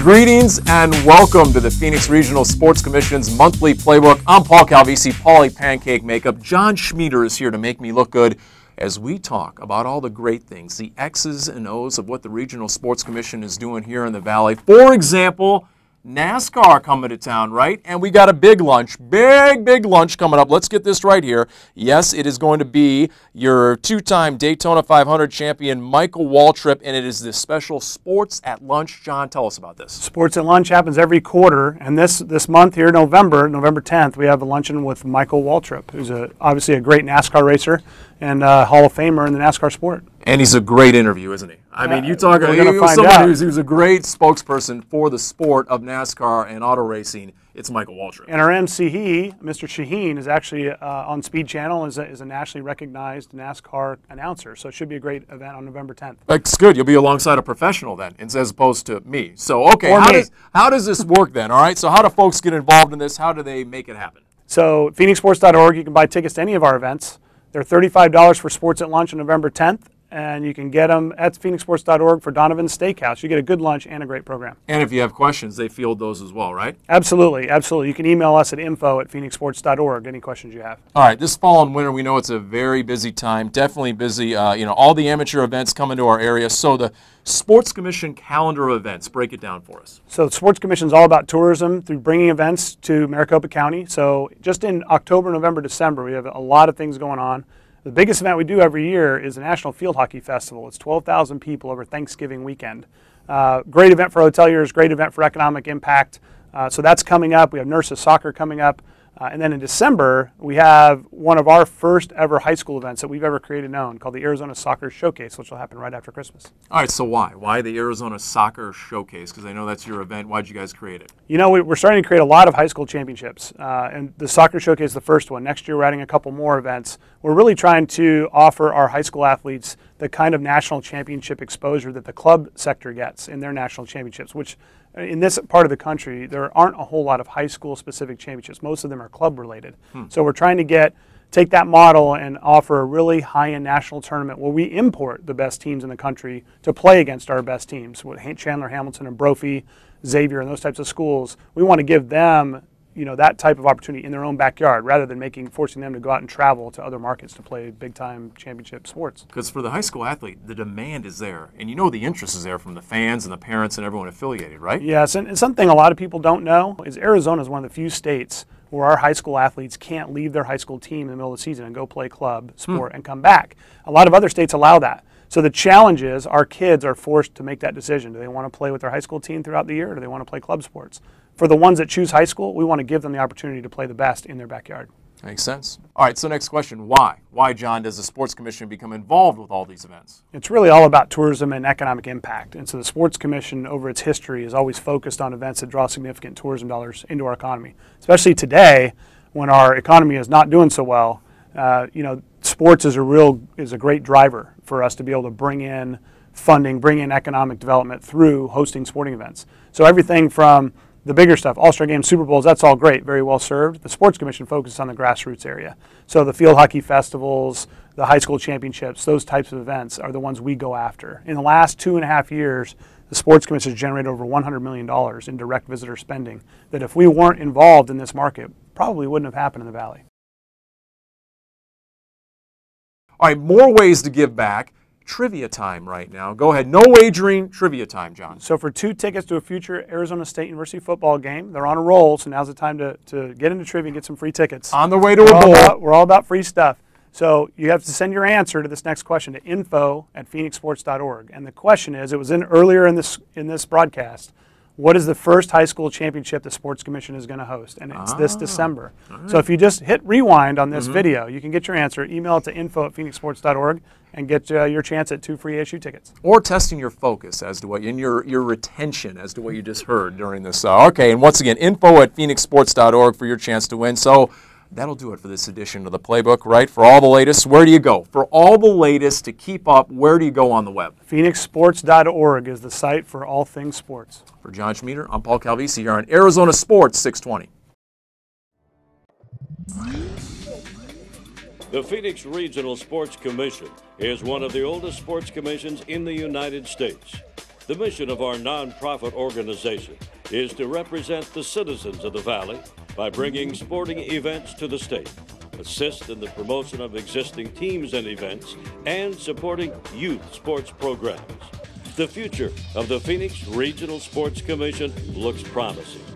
Greetings and welcome to the Phoenix Regional Sports Commission's monthly playbook. I'm Paul Calvisi, Paulie Pancake Makeup. John Schmieder is here to make me look good as we talk about all the great things, the X's and O's of what the Regional Sports Commission is doing here in the Valley. For example, NASCAR coming to town, right? And we got a big lunch, big lunch coming up. Let's get this right here. Yes, it is going to be your two-time Daytona 500 champion, Michael Waltrip, and it is this special Sports at Lunch. John, tell us about this. Sports at Lunch happens every quarter, and this month here, November 10th, we have a luncheon with Michael Waltrip, who's obviously a great NASCAR racer and Hall of Famer in the NASCAR sport. And he's a great interview, isn't he? I mean, you talk about someone who's a great spokesperson for the sport of NASCAR and auto racing. It's Michael Waltrip. And our MC, Mr. Shaheen, is actually on Speed Channel, is a nationally recognized NASCAR announcer. So it should be a great event on November 10th. That's good. You'll be alongside a professional then, as opposed to me. So, okay, how does this work then? All right, so how do folks get involved in this? How do they make it happen? So phoenixsports.org, you can buy tickets to any of our events. They're $35 for Sports at Lunch on November 10th. And you can get them at phoenixsports.org for Donovan's Steakhouse. You get a good lunch and a great program. And if you have questions, they field those as well, right? Absolutely. You can email us at info@phoenixsports.org, any questions you have. All right, this fall and winter, we know it's a very busy time, definitely busy. All the amateur events come into our area. So the Sports Commission calendar of events, break it down for us. So the Sports Commission is all about tourism through bringing events to Maricopa County. So just in October, November, December, we have a lot of things going on. The biggest event we do every year is the National Field Hockey Festival. It's 12,000 people over Thanksgiving weekend. Great event for hoteliers, great event for economic impact. So that's coming up. We have Nurses Soccer coming up. And then in December, we have one of our first ever high school events that we've ever created and owned called the Arizona Soccer Showcase, which will happen right after Christmas. All right, so why? Why the Arizona Soccer Showcase? Because I know that's your event. Why'd you guys create it? You know, we're starting to create a lot of high school championships. And the Soccer Showcase is the first one. Next year, we're adding a couple more events. We're really trying to offer our high school athletes the kind of national championship exposure that the club sector gets in their national championships, which in this part of the country, there aren't a whole lot of high school specific championships. Most of them are club related. So we're trying to take that model and offer a really high-end national tournament where we import the best teams in the country to play against our best teams. With Chandler, Hamilton, and Brophy, Xavier, and those types of schools, we want to give them that type of opportunity in their own backyard rather than forcing them to go out and travel to other markets to play big-time championship sports. Because for the high school athlete, the demand is there, and the interest is there from the fans and the parents and everyone affiliated, right? Yes, and something a lot of people don't know is Arizona is one of the few states where our high school athletes can't leave their high school team in the middle of the season and go play club sport and come back. A lot of other states allow that. So the challenge is our kids are forced to make that decision. Do they want to play with their high school team throughout the year, or do they want to play club sports? For the ones that choose high school, we want to give them the opportunity to play the best in their backyard. Makes sense. All right, so next question, why? Why, John, does the Sports Commission become involved with all these events? It's really all about tourism and economic impact. And so the Sports Commission, over its history, is always focused on events that draw significant tourism dollars into our economy. Especially today, when our economy is not doing so well, sports is a great driver for us to be able to bring in funding, bring in economic development through hosting sporting events. So everything from the bigger stuff, All-Star Games, Super Bowls, that's all great, very well served. The Sports Commission focuses on the grassroots area. So the field hockey festivals, the high school championships, those types of events are the ones we go after. In the last 2.5 years, the Sports Commission has generated over $100 million in direct visitor spending that if we weren't involved in this market, probably wouldn't have happened in the Valley. All right, more ways to give back. Trivia time right now. Go ahead. No wagering, trivia time, John. So for 2 tickets to a future Arizona State University football game, they're on a roll, so now's the time to get into trivia and get some free tickets. On the way to a bowl. We're all about free stuff. So you have to send your answer to this next question to info@phoenixsports.org. And the question is, it was earlier in this broadcast, what is the first high school championship the Sports Commission is going to host? And it's this December. Right. So if you just hit rewind on this video, you can get your answer. Email it to info@phoenixsports.org and get your chance at 2 free ASU tickets. Or testing your focus as to what, and your retention as to what you just heard during this. Okay, and once again, info@phoenixsports.org for your chance to win. So that'll do it for this edition of the Playbook, right? For all the latest, where do you go? For all the latest to keep up, where do you go on the web? PhoenixSports.org is the site for all things sports. For John Schmieder, I'm Paul Calvisi here on Arizona Sports 620. The Phoenix Regional Sports Commission is one of the oldest sports commissions in the United States. The mission of our nonprofit organization is to represent the citizens of the Valley by bringing sporting events to the state, assist in the promotion of existing teams and events, and supporting youth sports programs. The future of the Phoenix Regional Sports Commission looks promising.